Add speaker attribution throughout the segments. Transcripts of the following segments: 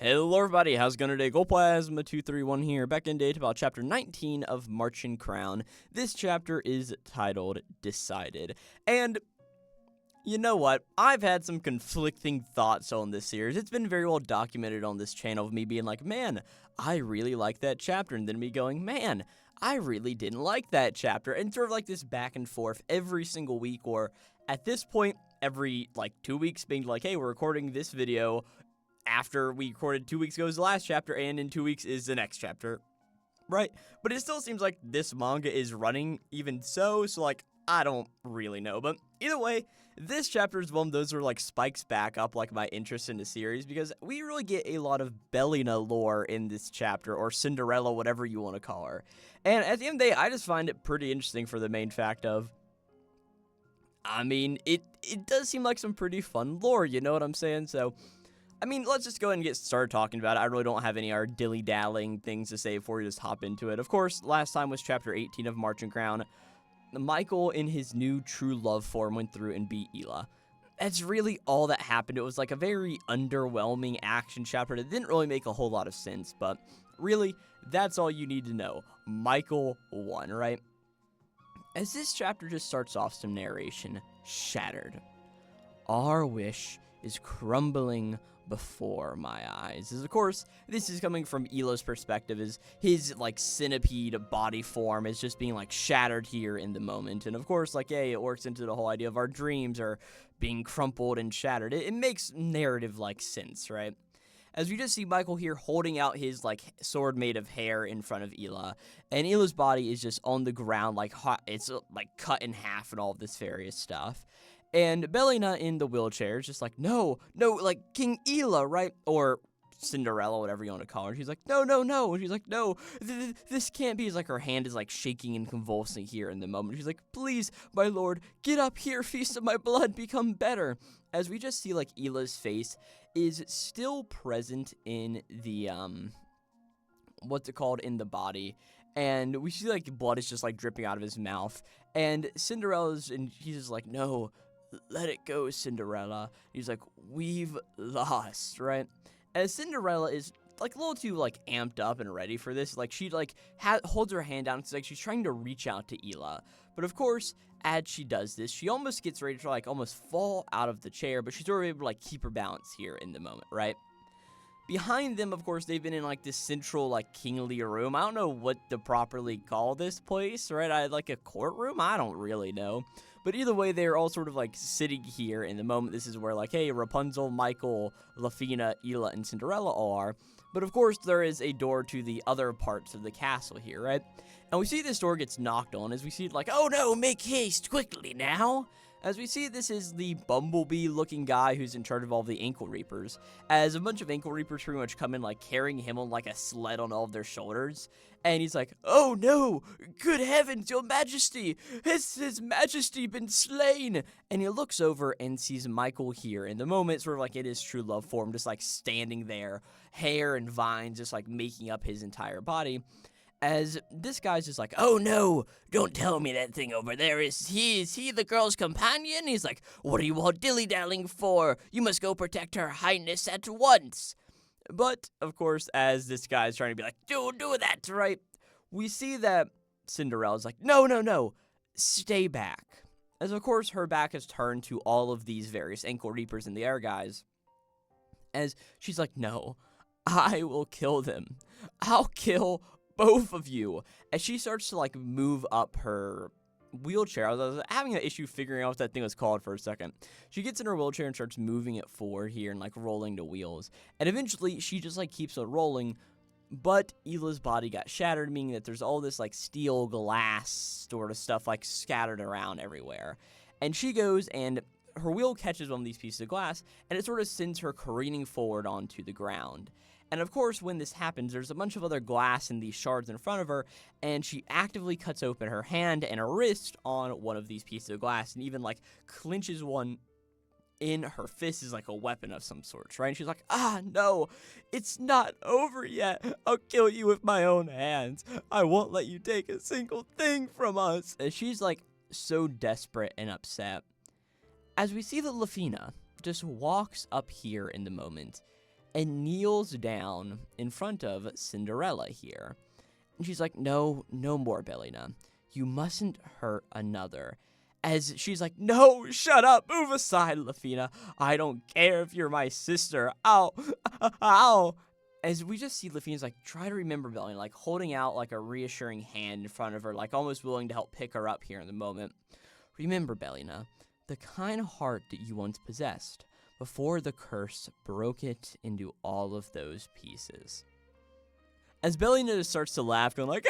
Speaker 1: Hello everybody, how's it going today? Glowplasma 231 here, back in date about chapter 19 of Märchen Crown. This chapter is titled Decided. And you know what? I've had some conflicting thoughts on this series. It's been very well documented on this channel of me being like, man, I really like that chapter, and then me going, man, I really didn't like that chapter, and sort of like this back and forth every single week, or at this point, every 2 weeks being like, hey, we're recording this video after we recorded 2 weeks ago is the last chapter, and in 2 weeks is the next chapter, right? But it still seems like this manga is running even so, I don't really know. But either way, this chapter is one of those where, spikes back up, my interest in the series, because we really get a lot of Bellina lore in this chapter, or Cinderella, whatever you want to call her. And at the end of the day, I just find it pretty interesting for the main fact of, it does seem like some pretty fun lore, you know what I'm saying? So let's just go ahead and get started talking about it. I really don't have any dilly-dallying things to say before we just hop into it. Of course, last time was chapter 18 of Märchen Crown. Michael, in his new true love form, went through and beat Ela. That's really all that happened. It was a very underwhelming action chapter that didn't really make a whole lot of sense, but really, that's all you need to know. Michael won, right? As this chapter just starts off, some narration. Shattered. Our wish is crumbling before my eyes. Of course, this is coming from Elo's perspective, as his centipede body form is just being shattered here in the moment. And of course, it works into the whole idea of our dreams are being crumpled and shattered. It makes narrative sense, right? As we just see Michael here holding out his sword made of hair in front of Ela, and Ela's body is just on the ground it's cut in half and all of this various stuff. And Bellina in the wheelchair is just no, King Ela, right? Or Cinderella, whatever you want to call her. She's no. And she's no, this can't be. It's her hand is shaking and convulsing here in the moment. She's please, my lord, get up here, feast of my blood, become better. As we just see Ela's face is still present in the, what's it called, in the body. And we see blood is just dripping out of his mouth. And Cinderella's, and he's just no, let it go, Cinderella. He's we've lost, right? As Cinderella is a little too amped up and ready for this. She holds her hand down. It's she's trying to reach out to Ela, but of course, as she does this, she almost gets ready to almost fall out of the chair, but she's sort of able to keep her balance here in the moment, right? Behind them, of course, they've been in this central kingly room. I don't know what to properly call this place, right? A courtroom? I don't really know. But either way, they're all sort of sitting here in the moment. This is where hey, Rapunzel, Michael, Lafina, Ela, and Cinderella all are. But of course, there is a door to the other parts of the castle here, right? And we see this door gets knocked on as we see it oh no, make haste, quickly now. As we see, this is the bumblebee-looking guy who's in charge of all the ankle reapers. As a bunch of ankle reapers pretty much come in, carrying him on a sled on all of their shoulders. And he's oh no, good heavens, your majesty, has his majesty been slain? And he looks over and sees Michael here in the moment, sort of in his true love form, just standing there, hair and vines just making up his entire body. As this guy's just oh no, don't tell me that thing over there is he the girl's companion? He's what are you all dilly-dallying for? You must go protect her highness at once. But, of course, as this guy's trying to be don't do that, right? We see that Cinderella's no, stay back. As, of course, her back is turned to all of these various ankle reapers in the air guys. As she's no, I will kill them. I'll kill both of you. As she starts to move up her wheelchair. I was having an issue figuring out what that thing was called for a second. She gets in her wheelchair and starts moving it forward here and rolling the wheels. And eventually she just keeps on rolling. But Ela's body got shattered, meaning that there's all this steel glass sort of stuff scattered around everywhere. And she goes and her wheel catches one of these pieces of glass, and it sort of sends her careening forward onto the ground. And of course, when this happens, there's a bunch of other glass in these shards in front of her, and she actively cuts open her hand and her wrist on one of these pieces of glass, and even clinches one in her fist as a weapon of some sort, right? And she's no, it's not over yet. I'll kill you with my own hands. I won't let you take a single thing from us. And she's so desperate and upset. As we see that Lafina just walks up here in the moment, and kneels down in front of Cinderella here. And she's like, no more, Bellina. You mustn't hurt another. As she's like, no, shut up, move aside, Lafina. I don't care if you're my sister. Ow, ow. As we just see Lafina's like, try to remember Bellina, like holding out like a reassuring hand in front of her, like almost willing to help pick her up here in the moment. Remember, Bellina, the kind heart that you once possessed before the curse broke it into all of those pieces. As Bellina starts to laugh, going like,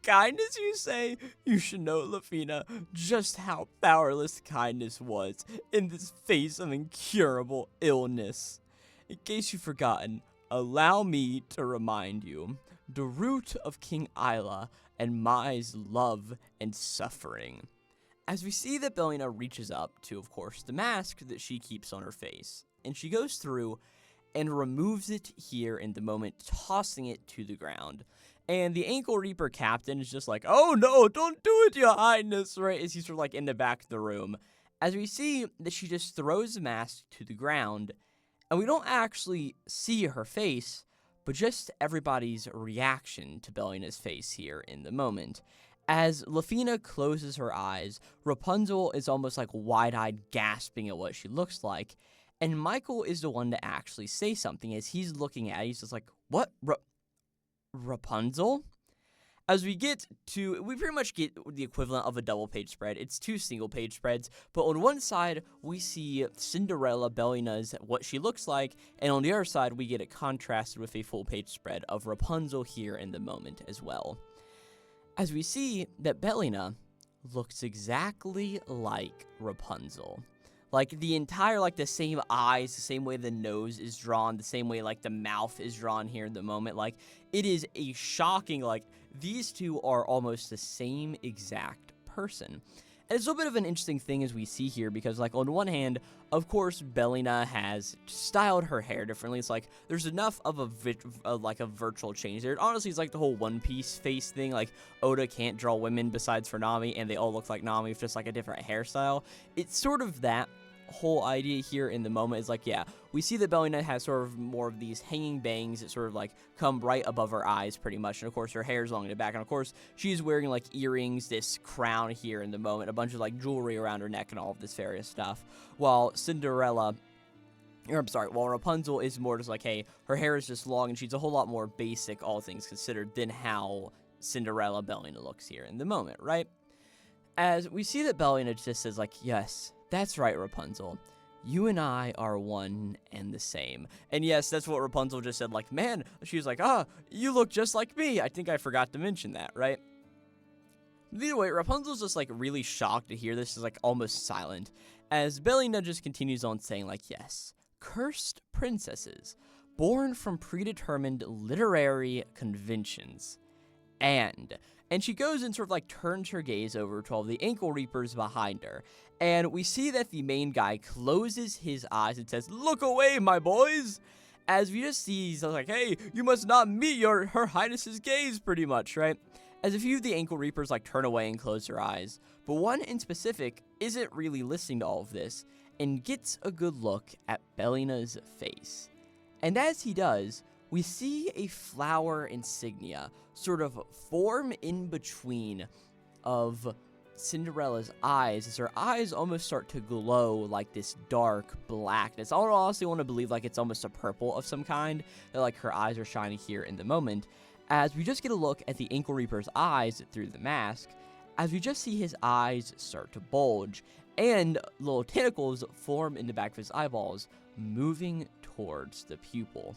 Speaker 1: kindness, you say? You should know, Lafina, just how powerless kindness was in this face of incurable illness. In case you've forgotten, allow me to remind you, the root of King Isla and Mai's love and suffering. As we see that Bellina reaches up to, of course, the mask that she keeps on her face, and she goes through and removes it here in the moment, tossing it to the ground. And the Ankle Reaper captain is just like, oh no, don't do it, your highness, right? As he's sort of like in the back of the room. As we see that she just throws the mask to the ground, and we don't actually see her face, but just everybody's reaction to Bellina's face here in the moment. As Lafina closes her eyes, Rapunzel is almost like wide-eyed gasping at what she looks like. And Michael is the one to actually say something as he's looking at it. He's just like, what? Rapunzel? As we pretty much get the equivalent of a double-page spread. It's 2 single-page spreads, but on one side, we see Cinderella, Bellina's, what she looks like, and on the other side, we get it contrasted with a full-page spread of Rapunzel here in the moment as well. As we see that Bellina looks exactly like Rapunzel. Like, the entire, like, the same eyes, the same way the nose is drawn, the same way, like, the mouth is drawn here in the moment. Like, it is a shocking, like, these two are almost the same exact person. And it's a little bit of an interesting thing as we see here, because, like, on one hand, of course, Bellina has styled her hair differently. It's like, there's enough of a virtual change there. Honestly, it's like the whole One Piece face thing. Like, Oda can't draw women besides for Nami, and they all look like Nami with just, like, a different hairstyle. It's sort of that whole idea here in the moment is like, yeah, we see that Bellina has sort of more of these hanging bangs that sort of like come right above her eyes pretty much, and of course her hair's long in the back, and of course she's wearing like earrings, this crown here in the moment, a bunch of like jewelry around her neck and all of this various stuff, while Rapunzel is more just like, hey, her hair is just long and she's a whole lot more basic, all things considered, than how Cinderella Bellina looks here in the moment, right? As we see that Bellina just says like, yes, that's right, Rapunzel. You and I are one and the same. And yes, that's what Rapunzel just said, like, man, she was like, you look just like me. I think I forgot to mention that, right? Either way, Rapunzel's just, like, really shocked to hear this. She's, like, almost silent. As Bellina just continues on saying, like, yes, cursed princesses, born from predetermined literary conventions. And she goes and sort of, like, turns her gaze over to all of the Ankle Reapers behind her. And we see that the main guy closes his eyes and says, look away, my boys! As we just see, he's like, hey, you must not meet her highness's gaze, pretty much, right? As a few of the Ankle Reapers, like, turn away and close their eyes. But one in specific isn't really listening to all of this and gets a good look at Bellina's face. And as he does, we see a flower insignia sort of form in between of Cinderella's eyes, as her eyes almost start to glow like this dark blackness. I honestly want to believe like it's almost a purple of some kind, that like her eyes are shining here in the moment, as we just get a look at the Ankle Reaper's eyes through the mask, as we just see his eyes start to bulge, and little tentacles form in the back of his eyeballs, moving towards the pupil.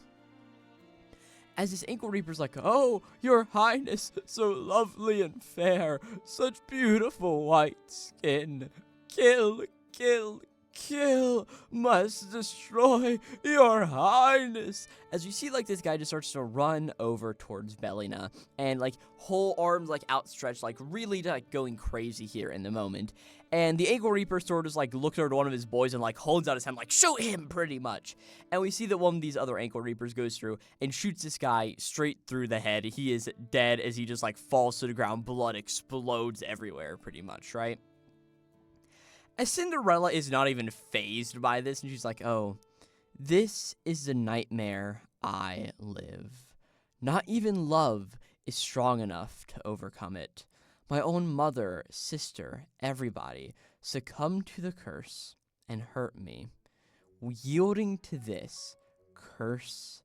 Speaker 1: As this Ankle Reaper's like, oh, your highness, so lovely and fair, such beautiful white skin. Kill, kill, kill, must destroy your highness. As you see, like, this guy just starts to run over towards Bellina, and, like, whole arms, like, outstretched, like, really, like, going crazy here in the moment. And the Ankle Reaper sort of just, like, looks over to one of his boys and, like, holds out his hand, like, shoot him, pretty much. And we see that one of these other Ankle Reapers goes through and shoots this guy straight through the head. He is dead as he just, like, falls to the ground. Blood explodes everywhere, pretty much, right? As Cinderella is not even fazed by this, and she's like, oh, This is the nightmare I live. Not even love is strong enough to overcome it. My own mother, sister, everybody succumbed to the curse and hurt me, yielding to this curse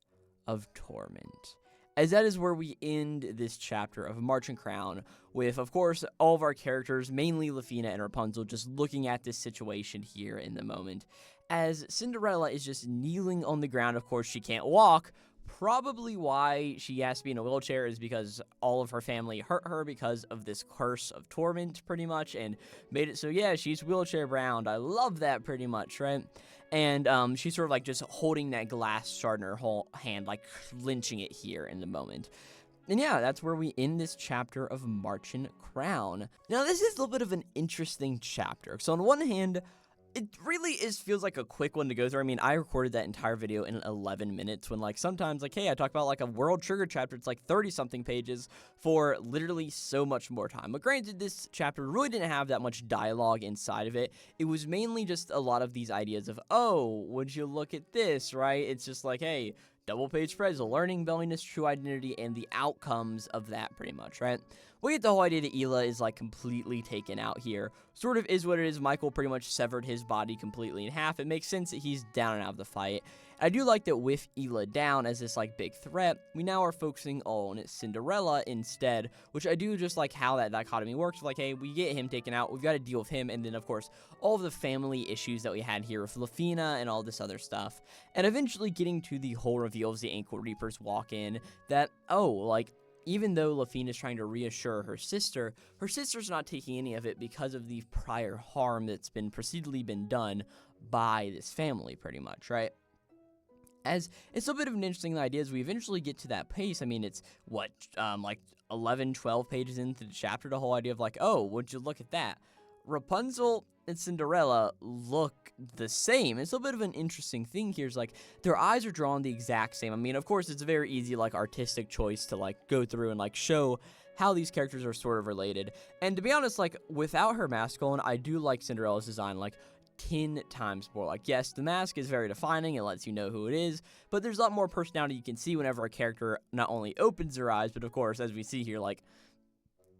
Speaker 1: of torment. As that is where we end this chapter of Märchen Crown, with, of course, all of our characters, mainly Lafina and Rapunzel, just looking at this situation here in the moment. As Cinderella is just kneeling on the ground, of course, she can't walk. Probably why she has to be in a wheelchair is because all of her family hurt her because of this curse of torment, pretty much, and made it so, yeah, she's wheelchair bound. I love that pretty much, right? And she's sort of like just holding that glass shard in her whole hand, like clenching it here in the moment. And yeah, that's where we end this chapter of Märchen Crown. Now, this is a little bit of an interesting chapter. So on one hand, it really feels like a quick one to go through. I mean, I recorded that entire video in 11 minutes when, like, sometimes, like, hey, I talk about, like, a World Trigger chapter. It's, like, 30-something pages for literally so much more time. But granted, this chapter really didn't have that much dialogue inside of it. It was mainly just a lot of these ideas of, oh, would you look at this, right? It's just like, hey, double-page spreads, learning Belina's true identity, and the outcomes of that, pretty much, right? We get the whole idea that Ela is, like, completely taken out here. Sort of is what it is. Michael pretty much severed his body completely in half. It makes sense that he's down and out of the fight. I do like that with Ela down as this, like, big threat, we now are focusing on Cinderella instead, which I do just like how that dichotomy works. Like, hey, we get him taken out, we've got to deal with him, and then, of course, all of the family issues that we had here with Lafina and all this other stuff. And eventually getting to the whole reveal as the Ankle Reapers walk in that, oh, like, even though Lafina is trying to reassure her sister's not taking any of it because of the prior harm that's been precededly been done by this family, pretty much, right? As it's a bit of an interesting idea as we eventually get to that pace. I mean, it's what, like 11, 12 pages into the chapter, the whole idea of like, oh, would you look at that? Rapunzel and Cinderella look the same. It's a bit of an interesting thing here is like their eyes are drawn the exact same. I mean, of course, it's a very easy like artistic choice to like go through and like show how these characters are sort of related. And to be honest, like without her mask on, I do like Cinderella's design like 10 times more. Like, yes, the mask is very defining. It lets you know who it is, but there's a lot more personality you can see whenever a character not only opens their eyes, but of course, as we see here, like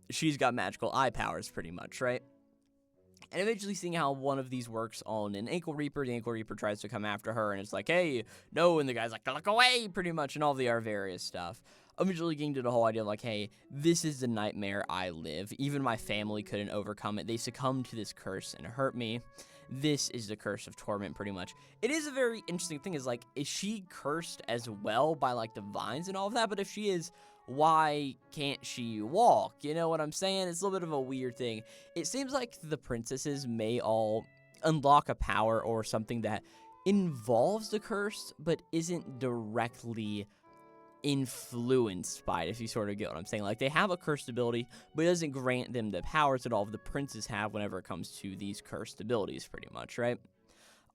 Speaker 1: she's got magical eye powers pretty much, right? And eventually seeing how one of these works on an Ankle Reaper, the Ankle Reaper tries to come after her, and it's like, hey, no, and the guy's like, look away, pretty much, and all the various stuff. Eventually getting to the whole idea of like, hey, this is the nightmare I live. Even my family couldn't overcome it. They succumbed to this curse and hurt me. This is the curse of torment, pretty much. It is a very interesting thing, is like, is she cursed as well by like the vines and all of that? But if she is, why can't she walk? You know what I'm saying? It's a little bit of a weird thing. It seems like the princesses may all unlock a power or something that involves the curse, but isn't directly influenced by it, if you sort of get what I'm saying. Like, they have a cursed ability, but it doesn't grant them the powers that all of the princes have whenever it comes to these cursed abilities, pretty much, right?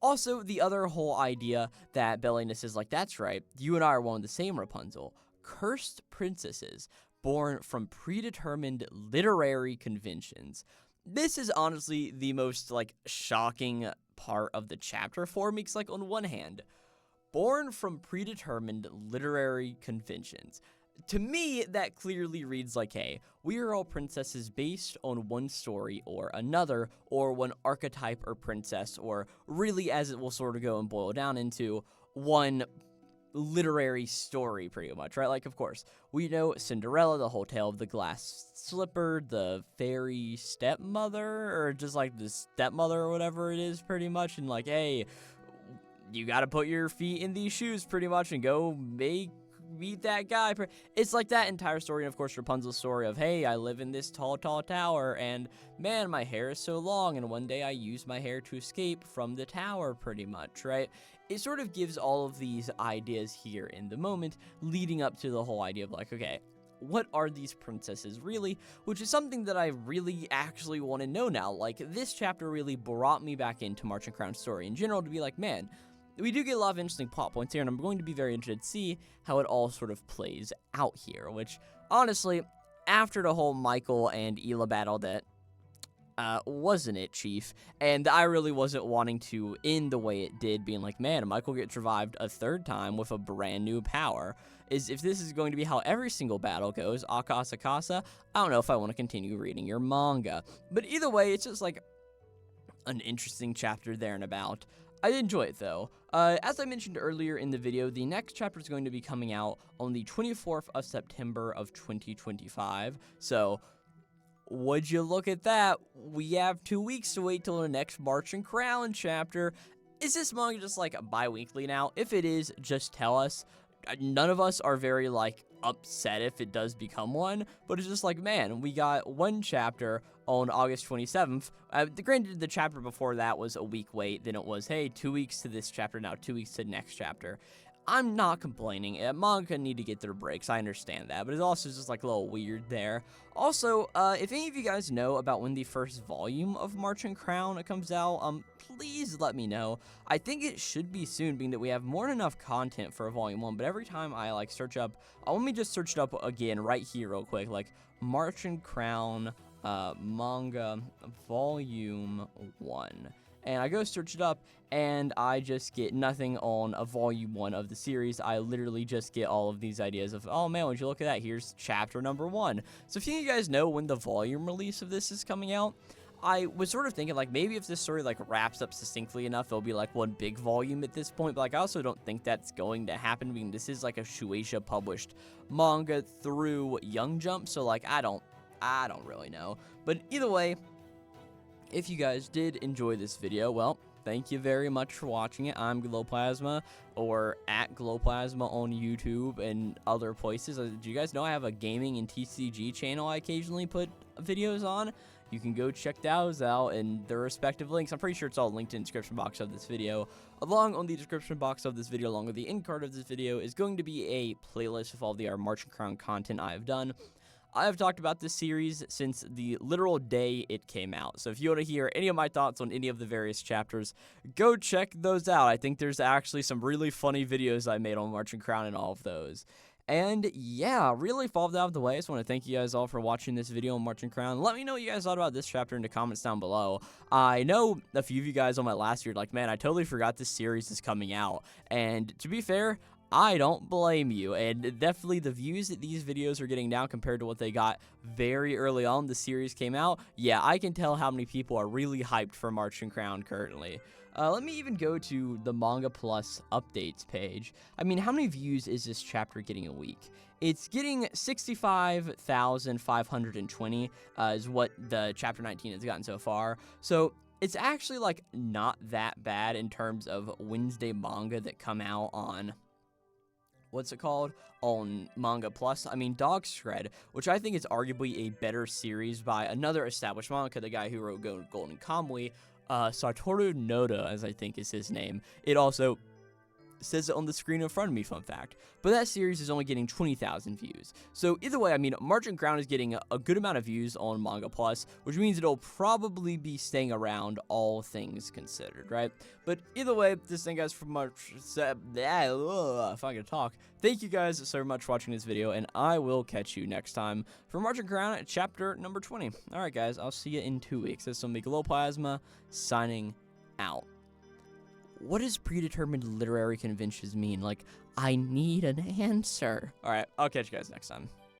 Speaker 1: Also, the other whole idea that Bellinus is like, that's right, you and I are one and the same, Rapunzel. Cursed princesses born from predetermined literary conventions. This is honestly the most, like, shocking part of the chapter for me, because, like, on one hand, born from predetermined literary conventions. To me, that clearly reads like, hey, we are all princesses based on one story or another, or one archetype or princess, or really, as it will sort of go and boil down into, one literary story, pretty much, right? Like, of course, we know Cinderella, the whole tale of the glass slipper, the fairy stepmother, or just like the stepmother or whatever it is, pretty much, and like, hey, you gotta put your feet in these shoes, pretty much, and go meet that guy. It's like that entire story, and of course Rapunzel's story of, hey, I live in this tall tower, and man, my hair is so long, and one day I use my hair to escape from the tower, pretty much, right? It sort of gives all of these ideas here in the moment, leading up to the whole idea of like, okay, what are these princesses really? Which is something that I really actually want to know now. Like, this chapter really brought me back into Märchen Crown's story in general to be like, man, we do get a lot of interesting plot points here, and I'm going to be very interested to see how it all sort of plays out here, which, honestly, after the whole Michael and Ela battle that wasn't it, Chief? And I really wasn't wanting to end the way it did, being like, man, Michael gets revived a third time with a brand new power. If this is going to be how every single battle goes, Akasa Kasa, I don't know if I want to continue reading your manga. But either way, it's just like an interesting chapter there and about. I did enjoy it though. As I mentioned earlier in the video, the next chapter is going to be coming out on the 24th of September of 2025. So, would you look at that? We have 2 weeks to wait till the next Märchen Crown chapter. Is this manga just like bi-weekly now? If it is, just tell us. None of us are very like upset if it does become one, but it's just like, man, we got one chapter on August 27th. Granted, the chapter before that was a week wait. Then it was, hey, 2 weeks to this chapter, now 2 weeks to the next chapter. I'm not complaining. Manga need to get their breaks. I understand that, but it's also just like a little weird there. Also, if any of you guys know about when the first volume of Märchen Crown comes out, please let me know. I think it should be soon, being that we have more than enough content for a volume 1, but every time I like search up, let me just search it up again right here real quick, like Märchen Crown manga volume 1. And I go search it up, and I just get nothing on a volume 1 of the series. I literally just get all of these ideas of, oh man, would you look at that? Here's chapter number 1. So if you guys know when the volume release of this is coming out, I was sort of thinking, like, maybe if this story, like, wraps up succinctly enough, it'll be, like, one big volume at this point. But, like, I also don't think that's going to happen, because this is, like, a Shueisha published manga through Young Jump. So, like, I don't really know. But either way, if you guys did enjoy this video, well, thank you very much for watching it. I'm Glowplasma, or at Glowplasma on YouTube and other places. Do you guys know I have a gaming and TCG channel I occasionally put videos on? You can go check those out in the respective links. I'm pretty sure it's all linked in the description box of this video. Along on the description box of this video, along with the end card of this video, is going to be a playlist of all the Märchen Crown content I have done. I have talked about this series since the literal day it came out. So if you want to hear any of my thoughts on any of the various chapters, go check those out. I think there's actually some really funny videos I made on Märchen Crown and all of those. And yeah, really fall out of the way. I just want to thank you guys all for watching this video on Märchen Crown. Let me know what you guys thought about this chapter in the comments down below. I know a few of you guys on my last video, like, man, I totally forgot this series is coming out. And to be fair, I don't blame you, and definitely the views that these videos are getting now compared to what they got very early on the series came out, yeah, I can tell how many people are really hyped for Märchen Crown currently. Let me even go to the Manga Plus updates page. I mean, how many views is this chapter getting a week? It's getting 65,520 is what the chapter 19 has gotten so far, so it's actually, like, not that bad in terms of Wednesday manga that come out on what's it called, on Manga Plus. I mean, Dog Shred, which I think is arguably a better series by another established manga, the guy who wrote Golden Kamuy, Satoru Noda, as I think is his name. It also says it on the screen in front of me, fun fact. But that series is only getting 20,000 views. So either way, I mean, Märchen Crown is getting a good amount of views on Manga Plus, which means it'll probably be staying around, all things considered, right? But either way, this thing, guys, from if I can talk. Thank you guys so much for watching this video, and I will catch you next time for Märchen Crown chapter number 20. Alright, guys, I'll see you in 2 weeks. This will be Glowplasma signing out. What does predetermined literary conventions mean? Like, I need an answer. Alright, I'll catch you guys next time.